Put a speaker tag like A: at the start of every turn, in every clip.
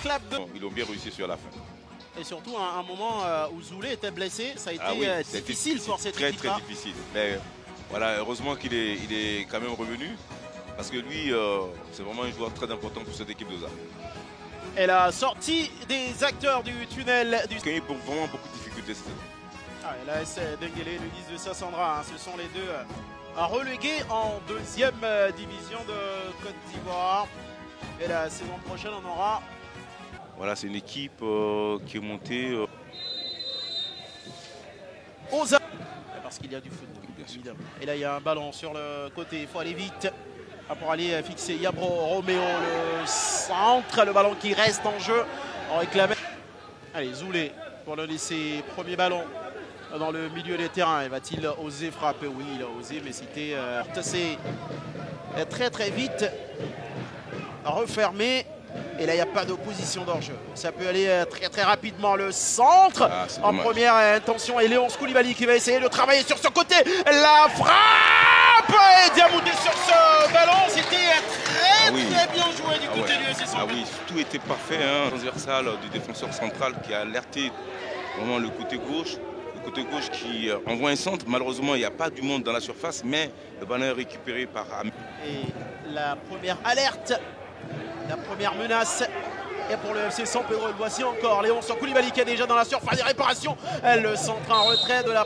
A: clap de...
B: Ils l'ont bien réussi sur la fin.
A: Et surtout, à un moment où Zoulé était blessé, ça a été difficile pour cette équipe.
B: Très difficile. Mais voilà, heureusement qu'il est quand même revenu. Parce que lui, c'est vraiment un joueur très important pour cette équipe de ZA.
A: Et la sortie des acteurs du tunnel.
B: Il y a vraiment beaucoup de difficultés cette année.
A: Ah, et là, c'est Denguele, le 10 de Sassandra. Hein. Ce sont les deux relégués en deuxième division de Côte d'Ivoire. Et la saison prochaine, on aura...
B: Voilà, c'est une équipe qui est montée...
A: 11 ans. Parce qu'il y a du football, bien sûr. Et là, il y a un ballon sur le côté. Il faut aller vite pour aller fixer Yabro Roméo, le centre. Le ballon qui reste en jeu. On réclame. Allez, Zoulé pour le laisser. Premier ballon dans le milieu des terrains. Et va-t-il oser frapper? Oui, il a osé, mais c'était très vite refermé. Et là, il n'y a pas d'opposition d'hors-jeu. Ça peut aller très rapidement. Le centre en première intention. Et Léon Koulibaly qui va essayer de travailler sur ce côté. La frappe! Et Diamouté sur ce ballon. C'était très bien joué du côté du SC.
B: Ah oui, tout était parfait. Hein. Transversal du défenseur central qui a alerté vraiment le côté gauche. Le côté gauche qui envoie un centre. Malheureusement, il n'y a pas du monde dans la surface. Mais le ballon est récupéré par Ami.
A: Et la première alerte. La première menace est pour le FC San Pedro. Le voici encore. Léon Koulibaly qui est déjà dans la surface des réparations. Le centre en retrait de la...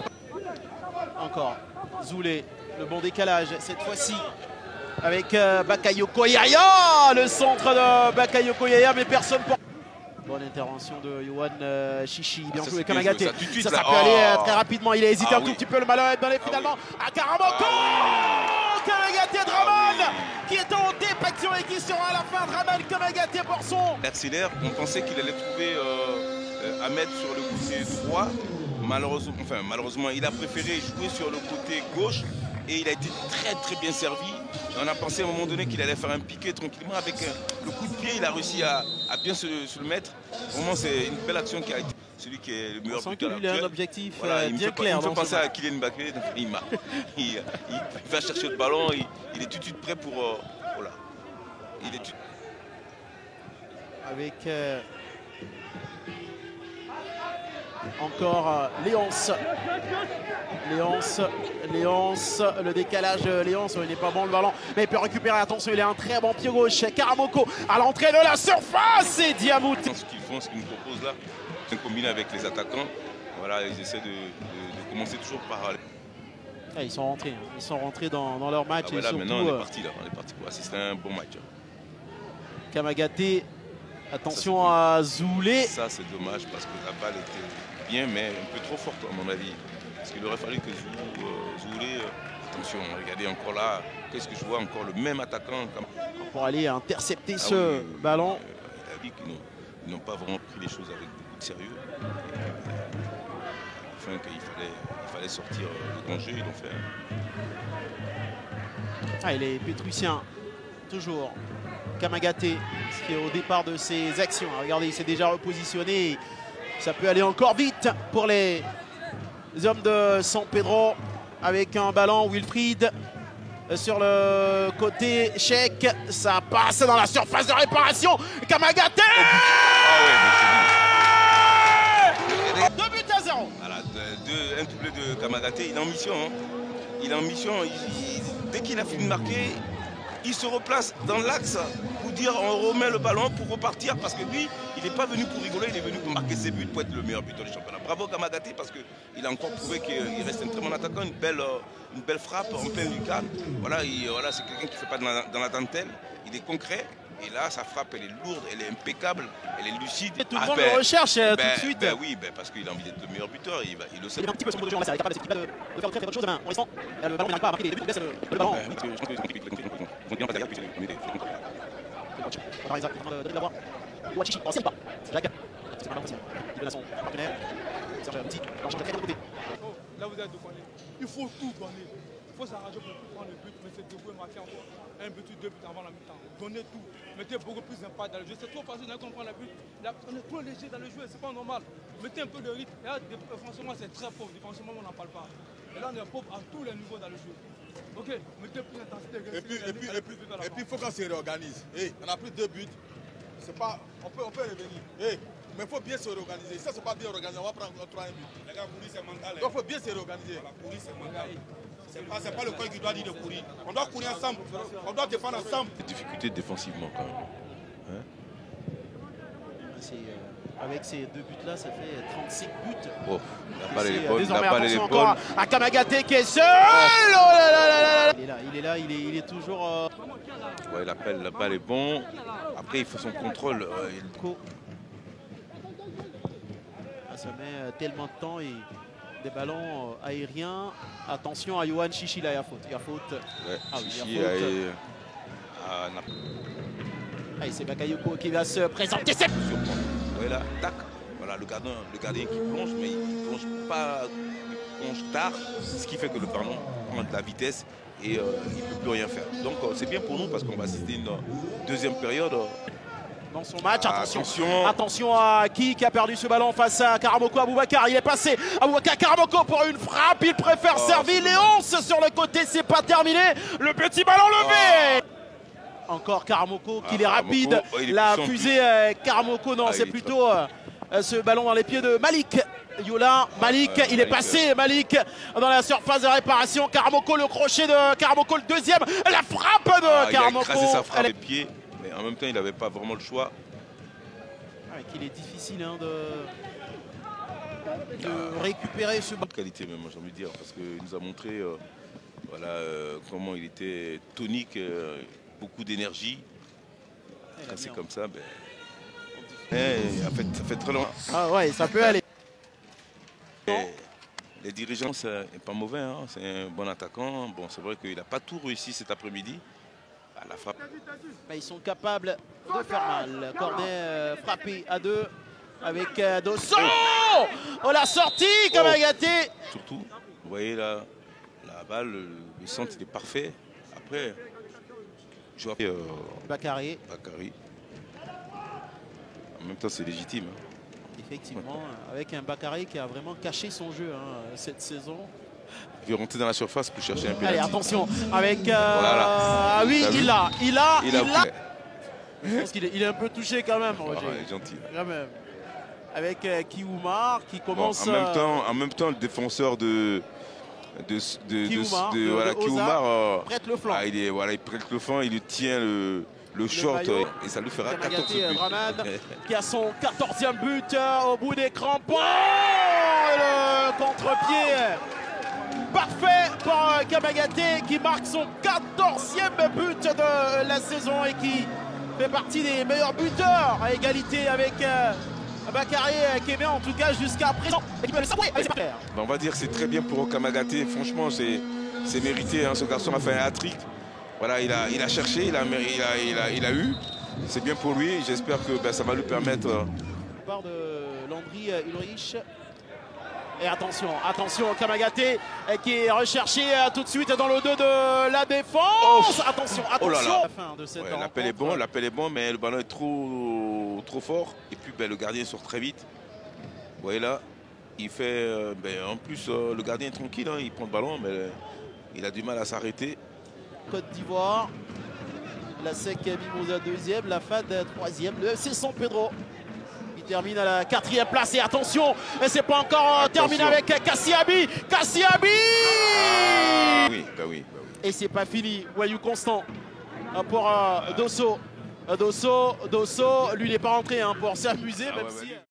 A: Encore Zoulé. Le bon décalage cette fois-ci avec Bakayoko Yaya. Le centre de Bakayoko Yaya, mais personne pour... Bonne intervention de Yohan Chichi. Bien joué Kamagaté. Ça peut aller très rapidement. Il a hésité un tout petit peu. Le ballon est dans les finalement à Karamoko. Kamagaté Draman qui est en dépaction et qui sera à la fin Draman Kamagaté pour son...
B: Accélère. On pensait qu'il allait trouver Ahmed sur le côté droit. Malheureusement, il a préféré jouer sur le côté gauche et il a été très bien servi. Et on a pensé à un moment donné qu'il allait faire un piqué tranquillement avec le coup de pied. Il a réussi à bien se le mettre. Vraiment, c'est une belle action qui a été celui qui est le meilleur buteur.
A: Il a un objectif bien clair.
B: Il me fait penser à Kylian Mbappé. Il va chercher le ballon. Il est tout de suite prêt pour... voilà. Il est
A: avec... encore Léonce, le décalage Léonce, il n'est pas bon le ballon, mais il peut récupérer, attention, il a un très bon pied gauche, Karamoko à l'entrée de la surface et Diamouté.
B: Ce qu'ils font, ce qu'ils nous proposent là, c'est combiner avec les attaquants, voilà, ils essaient de commencer toujours par...
A: Ah, ils sont rentrés dans leur match.
B: Ah, voilà, et surtout, maintenant on est parti pour assister à un bon match.
A: Kamagaté, attention à Zoulé.
B: Ça c'est dommage parce que la balle était bien mais un peu trop forte à mon avis. Parce qu'il aurait fallu que Zoulé, attention, regardez encore là, qu'est-ce que je vois encore le même attaquant.
A: Pour aller intercepter ce ballon.
B: Il a dit qu'ils n'ont pas vraiment pris les choses avec beaucoup de sérieux. Enfin qu'il fallait sortir le danger, ils l'ont fait.
A: Ah, il est Pétrucien, toujours. Kamagaté, qui est au départ de ses actions. Regardez, il s'est déjà repositionné. Ça peut aller encore vite pour les hommes de San Pedro. Avec un ballon, Wilfried sur le côté Cheikh. Ça passe dans la surface de réparation. Kamagaté 2-0.
B: Voilà, un doublé de Kamagaté. Il est en mission. Hein. Il est en mission. Dès qu'il a fini de marquer, il se replace dans l'axe pour dire on remet le ballon pour repartir parce que lui, il n'est pas venu pour rigoler, il est venu pour marquer ses buts, pour être le meilleur buteur du championnat. Bravo Kamagaté parce qu'il a encore prouvé qu'il reste un très bon attaquant, une belle frappe en plein lucarne. Voilà, c'est quelqu'un qui ne fait pas dans la dentelle, il est concret. Et là, sa frappe, elle est lourde, elle est impeccable, elle est lucide.
A: Et tout le monde le recherche tout de suite.
B: Oui, parce qu'il a envie d'être le meilleur buteur, il le sait.
A: Il est un petit peu sur le jeu, il est capable de faire très bonne chose demain. On reste, le ballon n'arrive pas à marquer des buts, on baisse le ballon. On va Isaac, en train de donner la voix. Ouachichi, ancien pas. Jacques. C'est pas facile. Il donne à son partenaire. Serge Mouti, on change de très bon côté.
C: Là, vous êtes de donner. Il faut tout donner. Il faut s'arranger pour prendre le but, mais c'est de vous marquer encore un but ou deux buts avant la mi-temps. Donnez tout. Mettez beaucoup plus d'impact dans le jeu. C'est trop facile de comprendre le but. Là, on est trop léger dans le jeu, c'est pas normal. Mettez un peu de rythme. Là, franchement, c'est très pauvre. Défensivement, on n'en parle pas. Et là, on est pauvre à tous les niveaux dans le jeu. Ok, mettez plus d'intensité.
D: Et puis, il faut qu'on se réorganise. Hey, on a pris 2 buts. c'est pas... On peut revenir. Hey, mais il faut bien se réorganiser. Ça, c'est pas bien organisé. On va prendre 3 buts.
E: Les gars, courir, c'est mental.
D: Donc, il faut bien se réorganiser.
E: Voilà, courir, c'est mental. C'est pas le coach qui doit dire de courir. On doit courir ensemble. On doit défendre ensemble.
B: Des difficultés défensivement quand même. Hein?
A: Avec ces 2 buts-là, ça fait 35 buts.
B: Oh, la balle est bonne,
A: Désormais,
B: la balle est
A: attention
B: bonne.
A: encore à Kamagaté qui est seul. Oh là là là là. Il est toujours...
B: Ouais, l'appel, la balle est bon. Après, il faut son contrôle.
A: Ça met tellement de temps et des ballons aériens. Attention à Yohan Chichi, là, il y a faute. Il y a faute.
B: Ouais,
A: Ah oui,
B: Chichi
A: il y a faute.
B: Allez,
A: c'est Bakayoko qui va se présenter.
B: Voilà, tac. Voilà, le gardien qui plonge, mais il plonge pas, il plonge tard, ce qui fait que le ballon prend de la vitesse et il ne peut plus rien faire. Donc c'est bien pour nous parce qu'on va assister une deuxième période.
A: Dans son match,
B: attention.
A: Attention à qui a perdu ce ballon face à Karamoko Aboubakar. Il est passé. Aboubakar Karamoko pour une frappe. Il préfère servir Léonce sur le côté. C'est pas terminé. Le petit ballon levé. Encore Karamoko qui est rapide. La fusée Karamoko, non, c'est plutôt ce ballon dans les pieds de Malik. Yola, Malik, il est passé, Malik dans la surface de réparation. Karamoko, le crochet de Karamoko, le deuxième. La frappe de Karamoko.
B: Il a écrasé sa frappe des pieds, mais en même temps, il n'avait pas vraiment le choix.
A: Il est difficile de récupérer ce ballon.
B: De qualité même, j'ai envie de dire, parce qu'il nous a montré voilà, comment il était tonique, beaucoup d'énergie. C'est comme ça, en fait, ça fait très longtemps.
A: Ah ouais, ça peut aller.
B: Les dirigeants, c'est pas mauvais, hein. C'est un bon attaquant. Bon, c'est vrai qu'il n'a pas tout réussi cet après-midi. À la frappe.
A: Ils sont capables de faire mal. Cornet frappé à 2 avec Dosso. Oh, la sortie, Kamagaté.
B: Surtout, vous voyez là, la balle, le centre, il est parfait. Après, je vois
A: Bakary.
B: En même temps, c'est légitime. Hein.
A: Effectivement, avec un Bakary qui a vraiment caché son jeu cette saison.
B: Il veut rentrer dans la surface pour chercher un pénalty.
A: Allez, attention, avec...
B: Voilà.
A: Oui, il a.
B: Je
A: pense qu'il est un peu touché quand même, Roger.
B: il est gentil.
A: Quand même. Avec Kioumar qui commence...
B: Bon, en même temps, le défenseur de
A: Kioumar prête le flanc.
B: Il prête le flanc, il tient le short et ça lui fera 14 buts.
A: Draman qui a son 14e but au bout des crampons. Le contre-pied parfait pour Kamagaté qui marque son 14e but de la saison et qui fait partie des meilleurs buteurs à égalité avec Bakary Kébé, en tout cas jusqu'à présent.
B: On va dire que c'est très bien pour Kamagaté. Franchement, c'est mérité. Hein. Ce garçon a fait un hat-trick. Voilà, il a cherché, il a eu. C'est bien pour lui. J'espère que ça va lui permettre.
A: Part de Landry Ulrich. Et attention, Kamagaté qui est recherché tout de suite dans le dos de la défense. Attention.
B: Oh là là.
A: La fin de cette
B: l'appel est bon, mais le ballon est trop fort. Et puis le gardien sort très vite. Vous voyez là, il fait. En plus, le gardien est tranquille, hein, il prend le ballon, mais il a du mal à s'arrêter.
A: Côte d'Ivoire, la SEC Mimosa 2e, la FAD 3e, le FC San Pedro qui termine à la 4e place. Et attention, c'est pas encore terminé avec Kassiabi.
B: Oui.
A: Et c'est pas fini. Wayou Constant pour Dosso. Dosso, lui il n'est pas rentré pour s'amuser, même si...